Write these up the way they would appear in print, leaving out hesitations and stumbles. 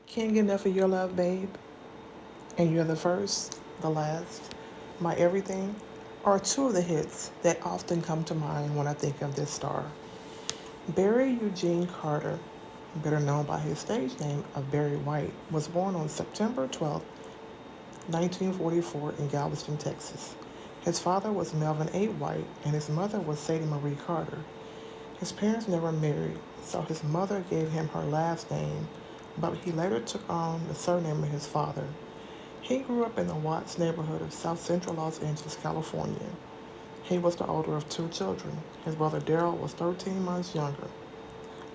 Can't get enough of your love, babe. And you're the first, the last, my everything are two of the hits that often come to mind when I think of this star. Barry Eugene Carter, better known by his stage name of Barry White, was born on September 12, 1944 in Galveston, Texas. His father was Melvin A. White and his mother was Sadie Marie Carter. His parents never married, so his mother gave him her last name, but he later took on the surname of his father. He grew up in the Watts neighborhood of South Central Los Angeles, California. He was the older of two children. His brother Daryl was 13 months younger.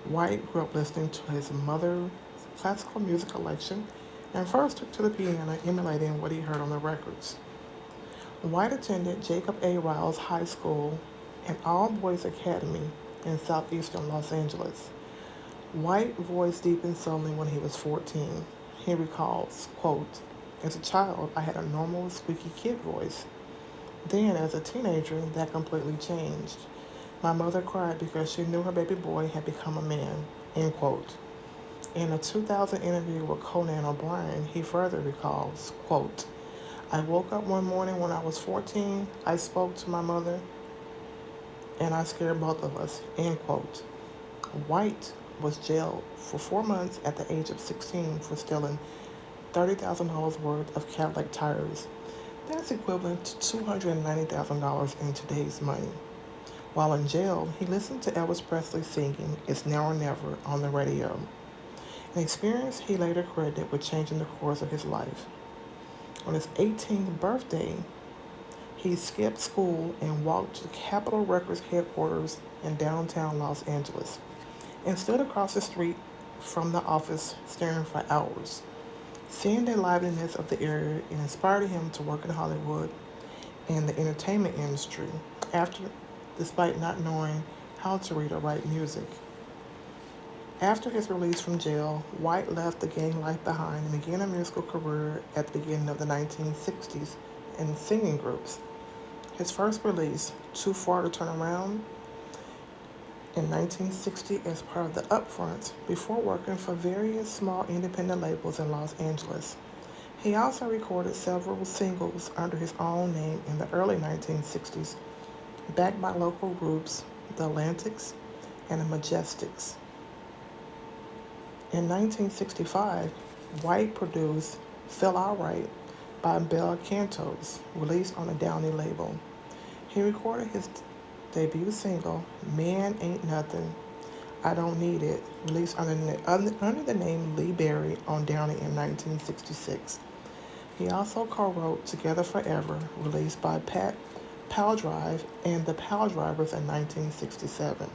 White grew up listening to his mother's classical music collection and first took to the piano, emulating what he heard on the records. White attended Jacob A. Riles High School, an all boys academy in southeastern Los Angeles. White voice deepened suddenly when he was 14. He recalls, quote, as a child, I had a normal, squeaky kid voice. Then, as a teenager, that completely changed. My mother cried because she knew her baby boy had become a man, end quote. In a 2000 interview with Conan O'Brien, he further recalls, quote, I woke up one morning when I was 14, I spoke to my mother, and I scared both of us, end quote. White was jailed for 4 months at the age of 16 for stealing $30,000 worth of Cadillac tires. That's equivalent to $290,000 in today's money. While in jail, he listened to Elvis Presley singing It's Now or Never on the radio, an experience he later credited with changing the course of his life. On his 18th birthday, he skipped school and walked to Capitol Records headquarters in downtown Los Angeles and stood across the street from the office staring for hours. Seeing the liveliness of the area, it inspired him to work in Hollywood and the entertainment industry after despite not knowing how to read or write music. After his release from jail, White left the gang life behind and began a musical career at the beginning of the 1960s in singing groups. His first release, Too Far to Turn Around, in 1960 as part of the Upfronts before working for various small independent labels in Los Angeles. He also recorded several singles under his own name in the early 1960s, backed by local groups, the Atlantics and the Majestics. In 1965, White produced Feel Alright by Bel Cantos, released on the Downey label. He recorded his debut single, Man Ain't Nothing, I Don't Need It, released under the name Lee Berry on Downey in 1966. He also co-wrote Together Forever, released by Pat Powdrive and the Powdrivers in 1967.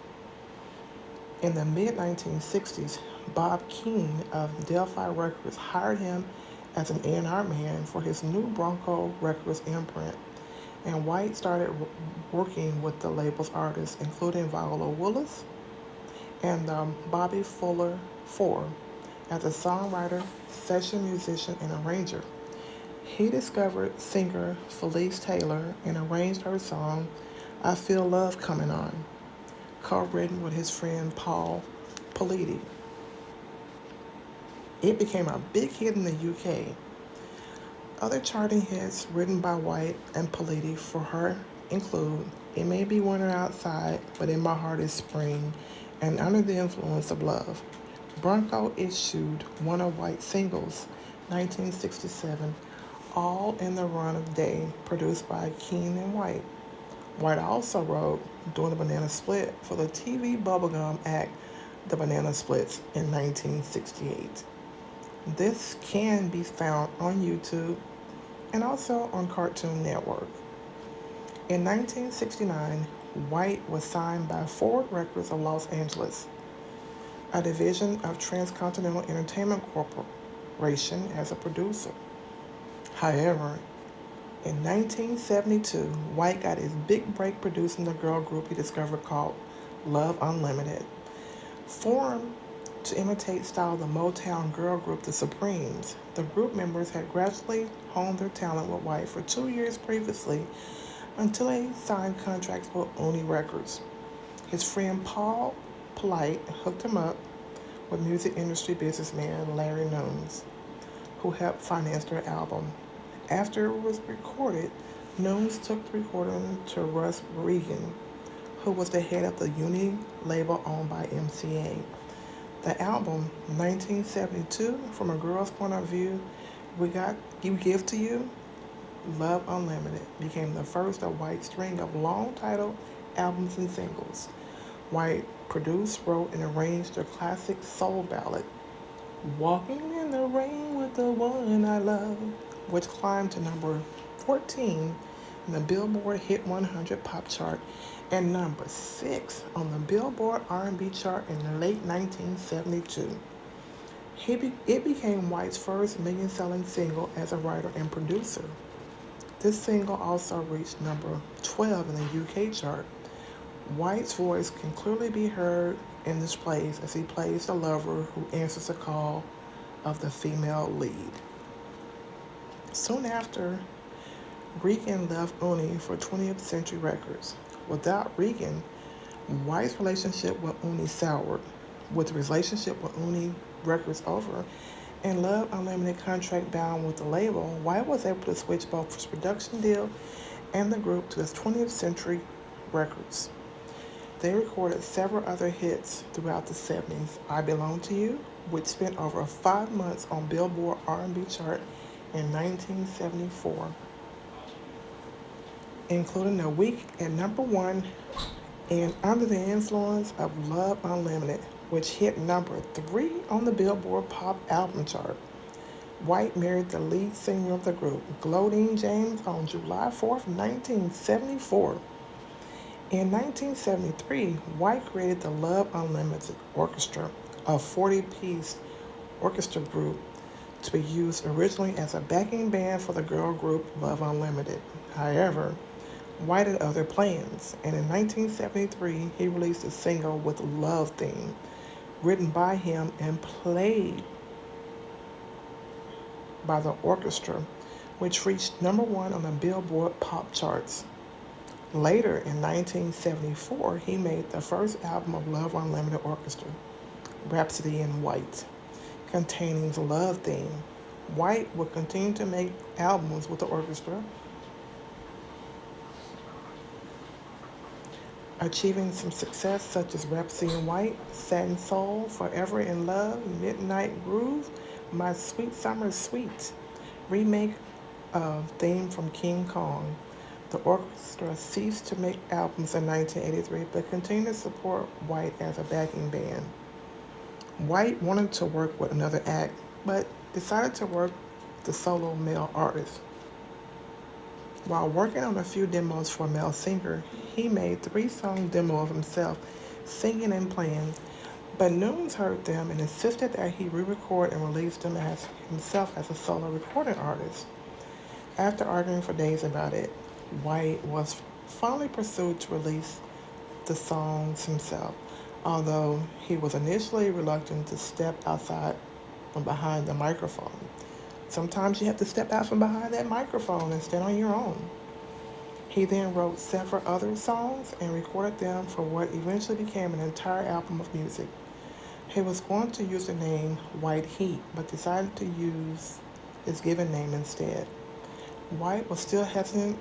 In the mid-1960s, Bob Keane of Delphi Records hired him as an A&R man for his new Bronco Records imprint, and White started working with the label's artists, including Viola Willis and Bobby Fuller Four, as a songwriter, session musician, and arranger. He discovered singer Felice Taylor and arranged her song I Feel Love Coming On, co-written with his friend Paul Politi. It became a big hit in the UK. Other charting hits written by White and Politi for her include It May Be Winter Outside, but in My Heart is Spring, and Under the Influence of Love. Bronco issued one of White's singles, 1967, All in the Run of Day, produced by Keane and White. White also wrote Doing the Banana Split for the TV bubblegum act The Banana Splits in 1968. This can be found on YouTube and also on Cartoon Network. In 1969, White was signed by Forward Records of Los Angeles, a division of Transcontinental Entertainment Corporation, as a producer. However, in 1972, White got his big break producing the girl group he discovered called Love Unlimited. Formed to imitate style of the Motown girl group The Supremes, the group members had gradually honed their talent with White for 2 years previously until they signed contracts with Oni Records. His friend Paul Polite hooked him up with music industry businessman Larry Nunes, who helped finance their album. After it was recorded, Nunes took the recording to Russ Regan, who was the head of the Uni label owned by MCA. The album, 1972, From a Girl's Point of View, We Got You Give to You, Love Unlimited, became the first of White's string of long title albums and singles. White produced, wrote, and arranged the classic soul ballad, Walking in the Rain with the One I Love, which climbed to number 14 in the Billboard Hit 100 pop chart and number 6 on the Billboard R&B chart in the late 1972. It became White's first million-selling single as a writer and producer. This single also reached number 12 in the UK chart. White's voice can clearly be heard in this place as he plays the lover who answers the call of the female lead. Soon after, Regan left Uni for 20th Century Records. Without Regan, White's relationship with Uni soured. With the relationship with Uni Records over and Love Unlimited contract bound with the label, White was able to switch both his production deal and the group to his 20th Century Records. They recorded several other hits throughout the 70s. I Belong to You, which spent over 5 months on Billboard R&B chart in 1974, including a week at number 1 and Under the Influence of Love Unlimited, which hit number 3 on the Billboard Pop Album chart. White married the lead singer of the group, Glodine James, on July 4, 1974. In 1973, White created the Love Unlimited Orchestra, a 40-piece orchestra group to be used originally as a backing band for the girl group Love Unlimited. However, White had other plans, and in 1973, he released a single with Love Theme, written by him and played by the orchestra, which reached number 1 on the Billboard Pop charts. Later, in 1974, he made the first album of Love Unlimited Orchestra, Rhapsody in White, containing the Love Theme. White would continue to make albums with the orchestra, achieving some success such as Rhapsody in White, Satin Soul, Forever in Love, Midnight Groove, My Sweet Summer Sweet, remake of Theme from King Kong. The orchestra ceased to make albums in 1983 but continued to support White as a backing band. White wanted to work with another act but decided to work the solo male artist. While working on a few demos for a male singer, he made 3-song demo of himself singing and playing, but Nunes heard them and insisted that he re-record and release them as himself as a solo recording artist. After arguing for days about it, White was finally pursued to release the songs himself, although he was initially reluctant to step outside from behind the microphone. Sometimes you have to step out from behind that microphone and stand on your own. He then wrote several other songs and recorded them for what eventually became an entire album of music. He was going to use the name White Heat, but decided to use his given name instead. White was still hesitant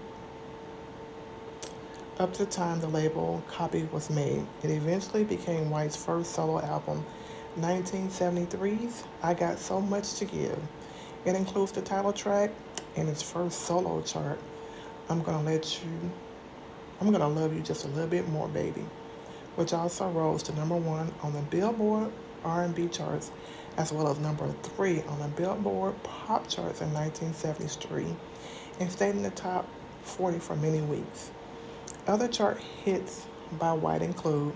up to the time the label copy was made. It eventually became White's first solo album, 1973's I Got So Much to Give. It includes the title track and its first solo chart, I'm Gonna Love You Just a Little Bit More, Baby, which also rose to number 1 on the Billboard R&B charts, as well as number 3 on the Billboard Pop charts in 1973, and stayed in the top 40 for many weeks. Other chart hits by White include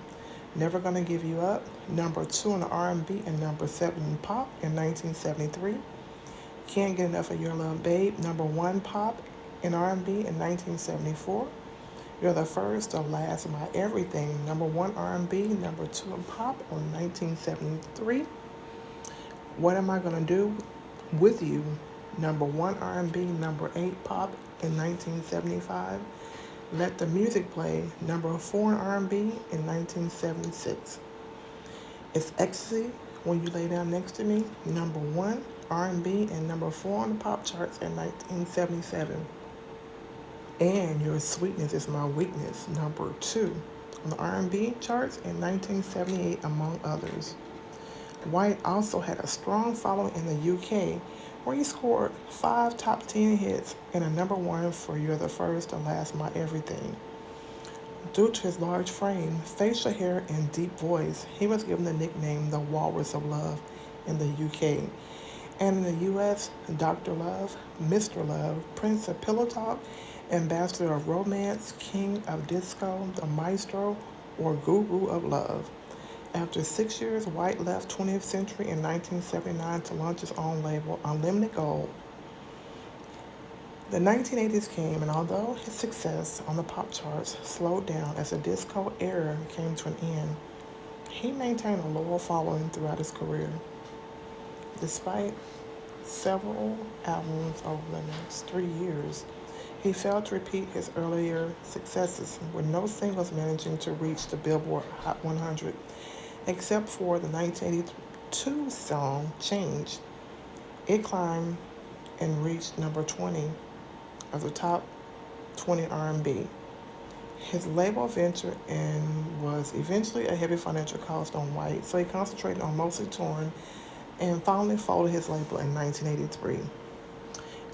Never Gonna Give You Up, number 2 in the R&B and number 7 in pop in 1973. Can't Get Enough of Your Love, Babe, number 1 pop in R&B in 1974. You're the First, the Last, My Everything, number 1 R&B, number 2 in pop in 1973. What Am I Gonna Do With You, number 1 R&B, number 8 pop in 1975. Let the Music Play, number 4 in R&B in 1976. It's Ecstasy, When You Lay Down Next to Me, number 1 R&B and number 4 on the pop charts in 1977. And Your Sweetness Is My Weakness, number 2 on the R&B charts in 1978, among others. White also had a strong following in the UK, where he scored 5 top 10 hits and a number 1 for You're the First, the Last, My Everything. Due to his large frame, facial hair, and deep voice, he was given the nickname the Walrus of Love in the UK. And in the US, Dr. Love, Mr. Love, Prince of Pillow Talk, Ambassador of Romance, King of Disco, the Maestro, or Guru of Love. After 6 years, White left 20th Century in 1979 to launch his own label, Unlimited Gold. The 1980s came, and although his success on the pop charts slowed down as the disco era came to an end, he maintained a loyal following throughout his career. Despite several albums over the next 3 years, he failed to repeat his earlier successes, with no singles managing to reach the Billboard Hot 100, except for the 1982 song Change. It climbed and reached number 20 of the top 20 R&B. His label ventured and was eventually a heavy financial cost on White, so he concentrated on mostly touring and finally folded his label in 1983.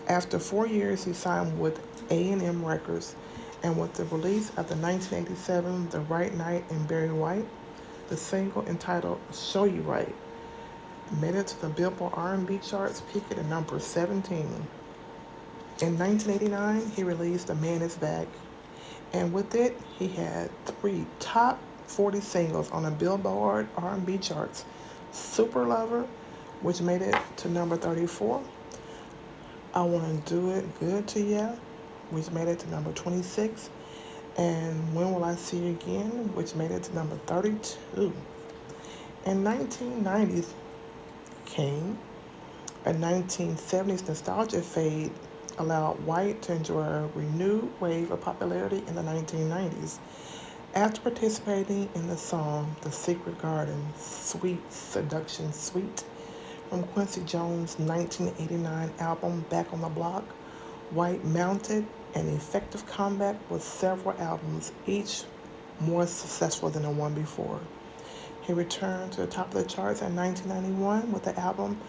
After 4 years, he signed with A&M Records, and with the release of the 1987 The Right Night and Barry White, the single entitled Show You Right made it to the Billboard R&B charts, peaking at number 17. In 1989, he released A Man Is Back, and with it, he had 3 top 40 singles on the Billboard R&B charts: Super Lover, which made it to number 34, I Wanna Do It Good to Ya, which made it to number 26, and When Will I See You Again, which made it to number 32. In 1990s came. A 1970s nostalgia fade allowed White to enjoy a renewed wave of popularity in the 1990s. After participating in the song The Secret Garden, Sweet Seduction Suite, from Quincy Jones' 1989 album Back on the Block, White mounted an effective comeback with several albums, each more successful than the one before. He returned to the top of the charts in 1991 with the album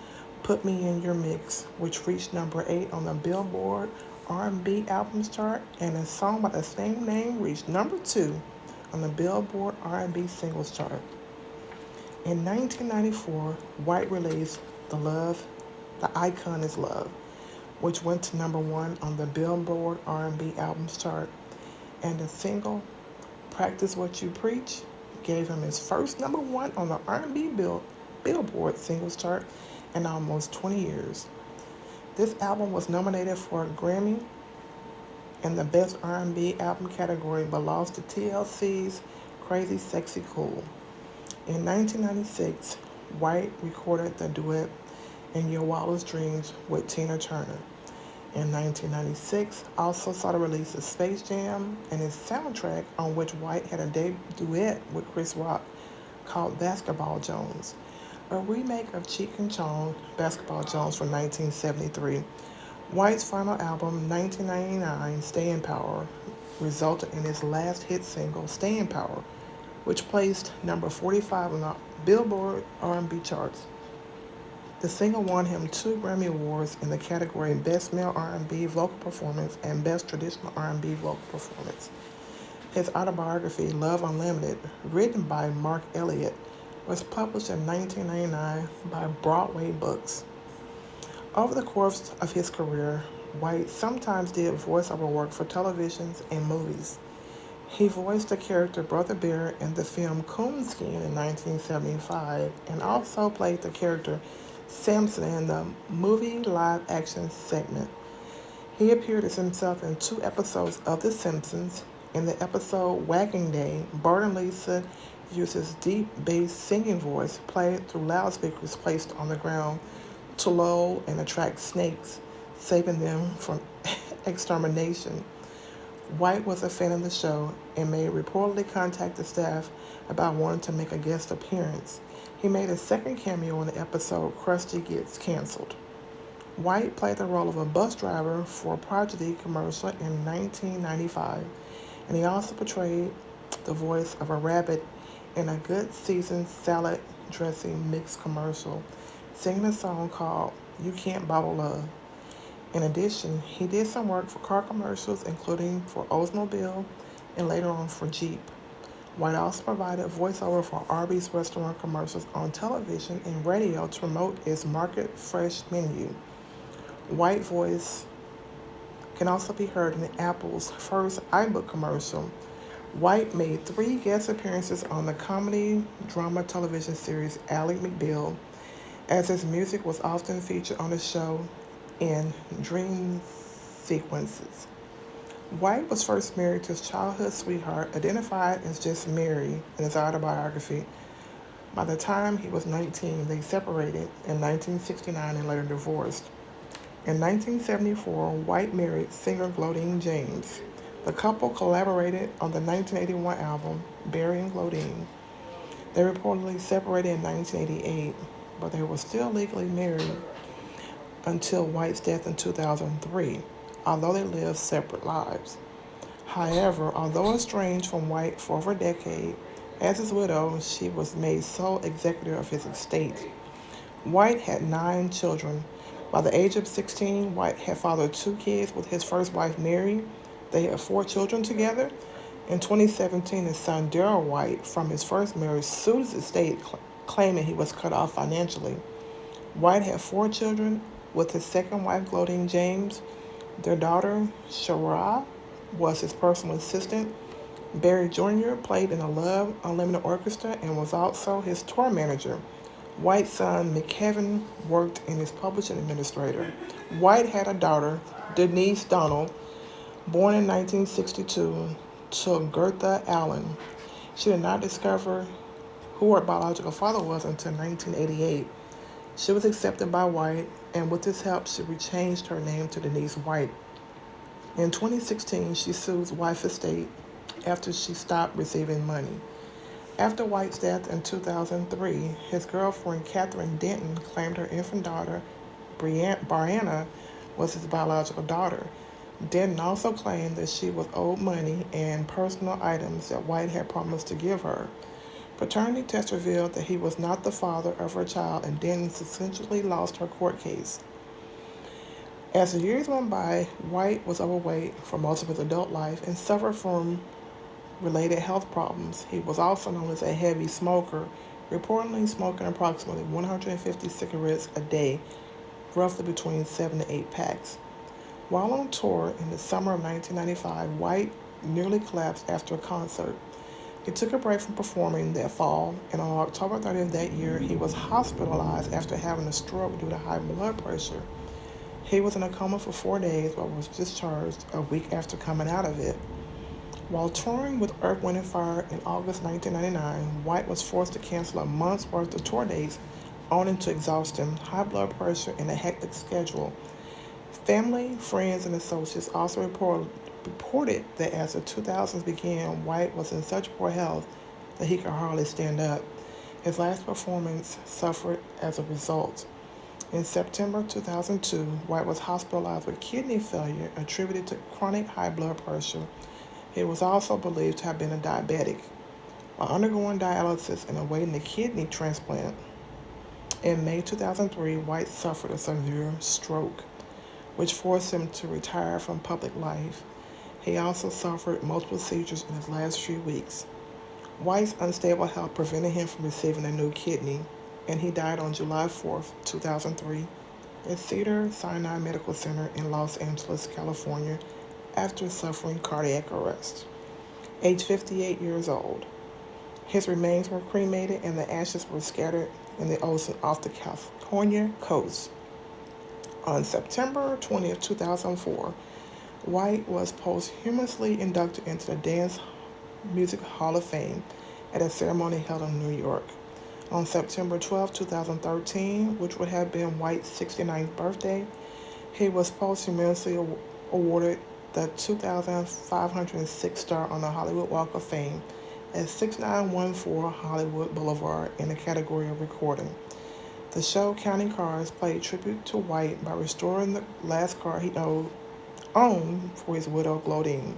Put Me in Your Mix, which reached number 8 on the Billboard R&B Albums chart, and a song by the same name reached number 2 on the Billboard R&B Singles chart. In 1994, White released The Icon Is Love, which went to number 1 on the Billboard R&B Albums chart, and the single Practice What You Preach gave him his first number 1 on the R&B Billboard Singles chart in almost 20 years. This album was nominated for a Grammy in the Best R&B Album category, but lost to TLC's Crazy Sexy Cool. In 1996, White recorded the duet In Your Wildest Dreams with Tina Turner. In 1996, also saw the release of Space Jam and its soundtrack, on which White had a duet with Chris Rock called Basketball Jones, a remake of Cheech and Chong Basketball Jones from 1973. White's final album, 1999, Staying Power, resulted in his last hit single, Staying Power, which placed number 45 on the Billboard R&B charts. The single won him 2 Grammy Awards in the category Best Male R&B Vocal Performance and Best Traditional R&B Vocal Performance. His autobiography, Love Unlimited, written by Mark Elliott, was published in 1999 by Broadway Books. Over the course of his career, White sometimes did voiceover work for televisions and movies. He voiced the character Brother Bear in the film Coonskin in 1975, and also played the character Samson in the movie live-action segment. He appeared as himself in 2 episodes of The Simpsons. In the episode Wagging Day, Bart and Lisa used his deep bass singing voice played through loudspeakers placed on the ground to lull and attract snakes, saving them from extermination. White was a fan of the show and may reportedly contact the staff about wanting to make a guest appearance. He made a second cameo in the episode Krusty Gets Cancelled. White played the role of a bus driver for a Prodigy commercial in 1995, and he also portrayed the voice of a rabbit in a Good Seasoned salad dressing mix commercial, singing a song called You Can't Bottle Love. In addition, he did some work for car commercials, including for Oldsmobile and later on for Jeep. White also provided voiceover for Arby's restaurant commercials on television and radio to promote its Market Fresh menu. White voice can also be heard in Apple's first iBook commercial. White made 3 guest appearances on the comedy drama television series Ally McBeal, as his music was often featured on the show in dream sequences. White was first married to his childhood sweetheart, identified as just Mary in his autobiography. By the time he was 19, they separated in 1969 and later divorced. In 1974, White married singer Glodine James. The couple collaborated on the 1981 album Barry and Glodine. They reportedly separated in 1988, but they were still legally married until White's death in 2003, although they lived separate lives. However, although estranged from White for over a decade, as his widow, she was made sole executor of his estate. White had 9 children. By the age of 16, White had fathered 2 kids with his first wife, Mary. They had 4 children together. In 2017, his son, Darrell White, from his first marriage, sued his estate, claiming he was cut off financially. White had 4 children with his second wife, Glodine James. Their daughter, Shara, was his personal assistant. Barry Jr. played in the Love Unlimited Orchestra and was also his tour manager. White's son, McKevin, worked in his publishing administrator. White had a daughter, Denise Donald, born in 1962 to Gertha Allen. She did not discover who her biological father was until 1988. She was accepted by White, and with his help, she rechanged her name to Denise White. In 2016, she sued White's estate after she stopped receiving money. After White's death in 2003, his girlfriend Catherine Denton claimed her infant daughter, Brianna, was his biological daughter. Denton also claimed that she was owed money and personal items that White had promised to give her. Paternity tests revealed that he was not the father of her child, and Denton essentially lost her court case. As the years went by, White was overweight for most of his adult life and suffered from related health problems. He was also known as a heavy smoker, reportedly smoking approximately 150 cigarettes a day, roughly between 7 to 8 packs. While on tour in the summer of 1995, White nearly collapsed after a concert. He took a break from performing that fall, and on October 30th that year, he was hospitalized after having a stroke due to high blood pressure. He was in a coma for 4 days, but was discharged a week after coming out of it. While touring with Earth, Wind & Fire in August 1999, White was forced to cancel a month's worth of tour dates owing to exhaustion, high blood pressure, and a hectic schedule. Family, friends, and associates also reported that as the 2000s began, White was in such poor health that he could hardly stand up. His last performance suffered as a result. In September 2002, White was hospitalized with kidney failure attributed to chronic high blood pressure. He was also believed to have been a diabetic. While undergoing dialysis and awaiting a kidney transplant, in May 2003, White suffered a severe stroke, which forced him to retire from public life. He also suffered multiple seizures in his last few weeks. White's unstable health prevented him from receiving a new kidney, and he died on July 4, 2003, at Cedar Sinai Medical Center in Los Angeles, California, after suffering cardiac arrest, age 58 years old. His remains were cremated and the ashes were scattered in the ocean off the California coast. On September 20th, 2004, White was posthumously inducted into the Dance Music Hall of Fame at a ceremony held in New York. On September 12, 2013, which would have been White's 69th birthday, he was posthumously awarded the 2,506th star on the Hollywood Walk of Fame at 6914 Hollywood Boulevard in the category of recording. The show Counting Cars played tribute to White by restoring the last car he owned for his widow Glodine.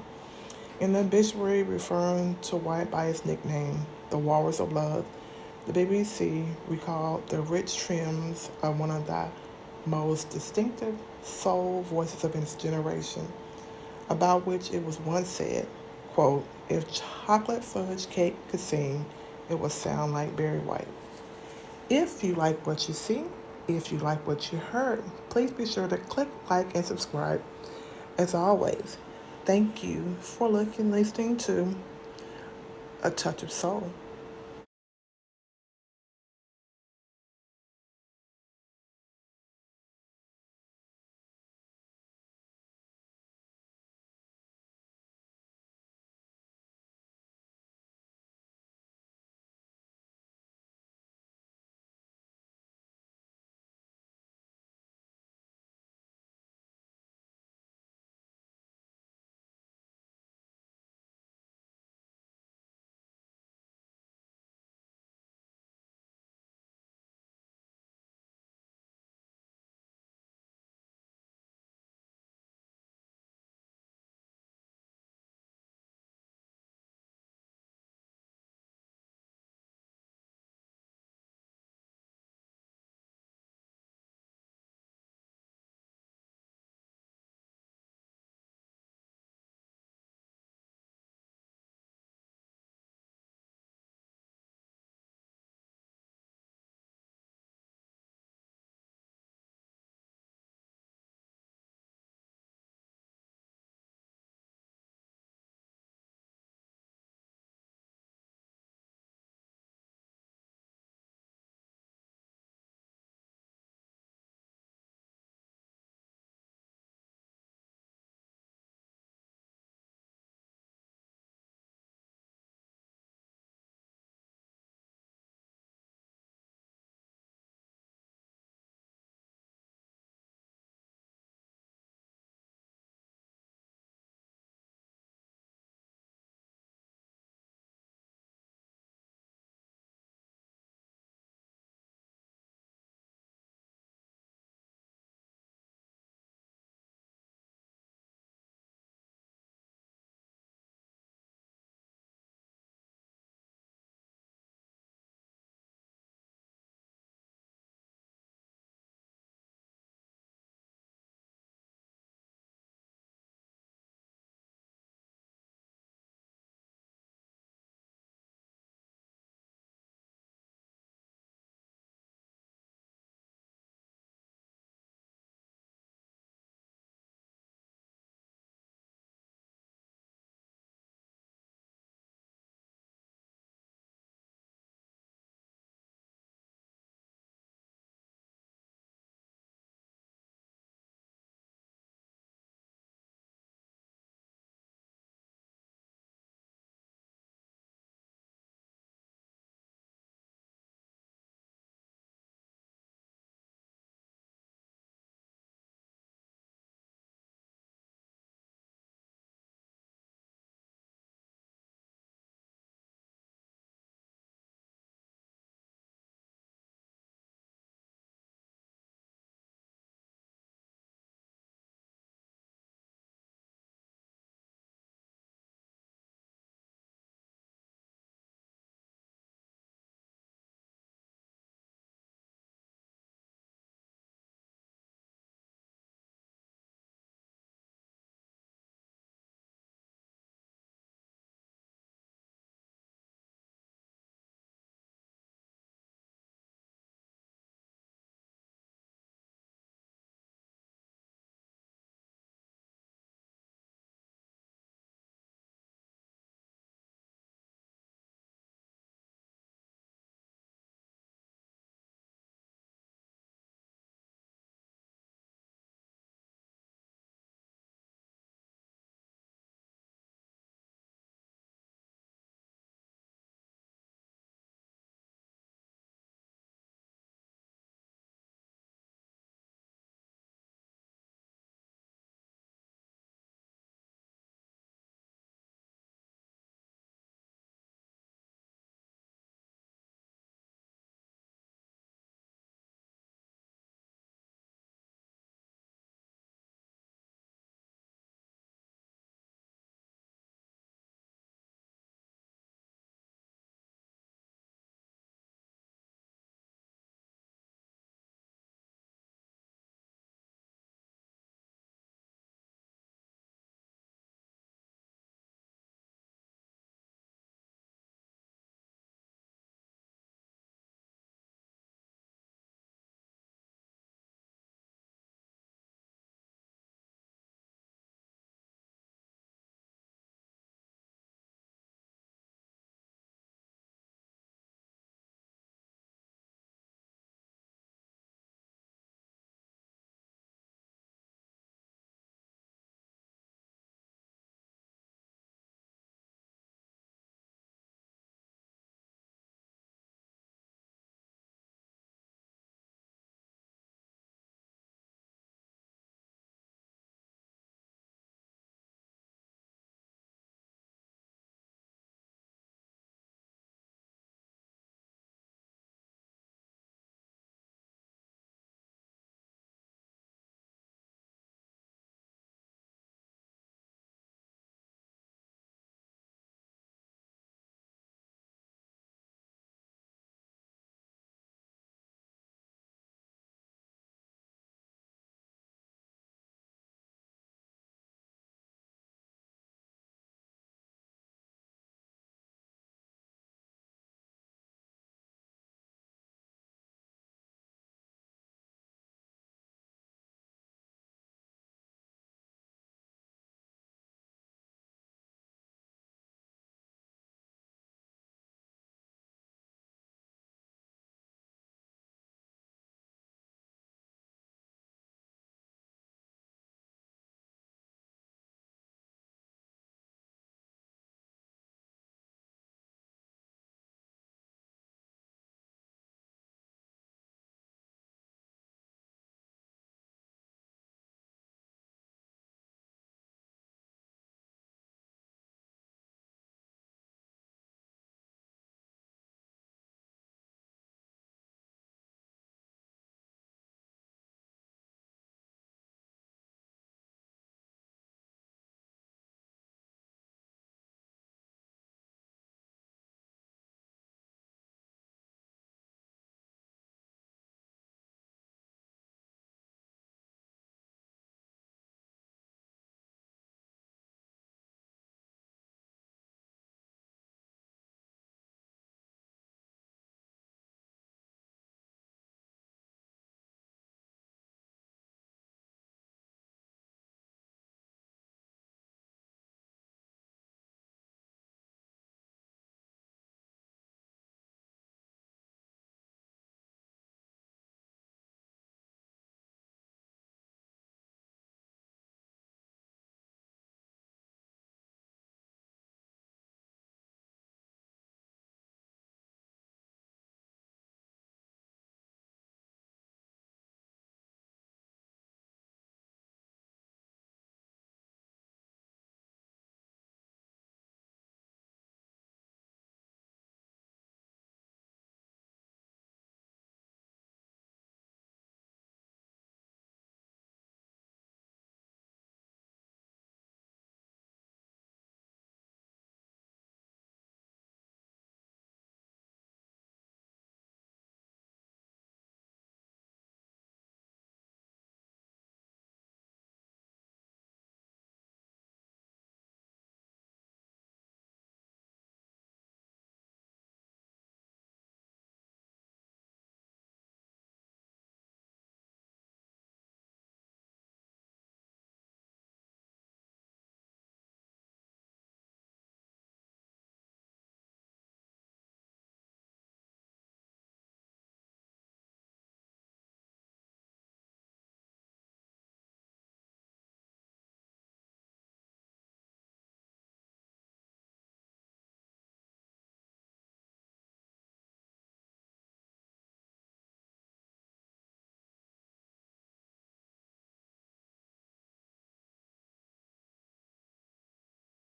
In the obituary referring to White by his nickname, the Walrus of Love, the BBC recalled the rich trims of one of the most distinctive soul voices of his generation, about which it was once said, quote, if chocolate fudge cake could sing, it would sound like Barry White. If you like what you see, if you like what you heard, please be sure to click like and subscribe. As always, thank you for listening to A Touch of Soul.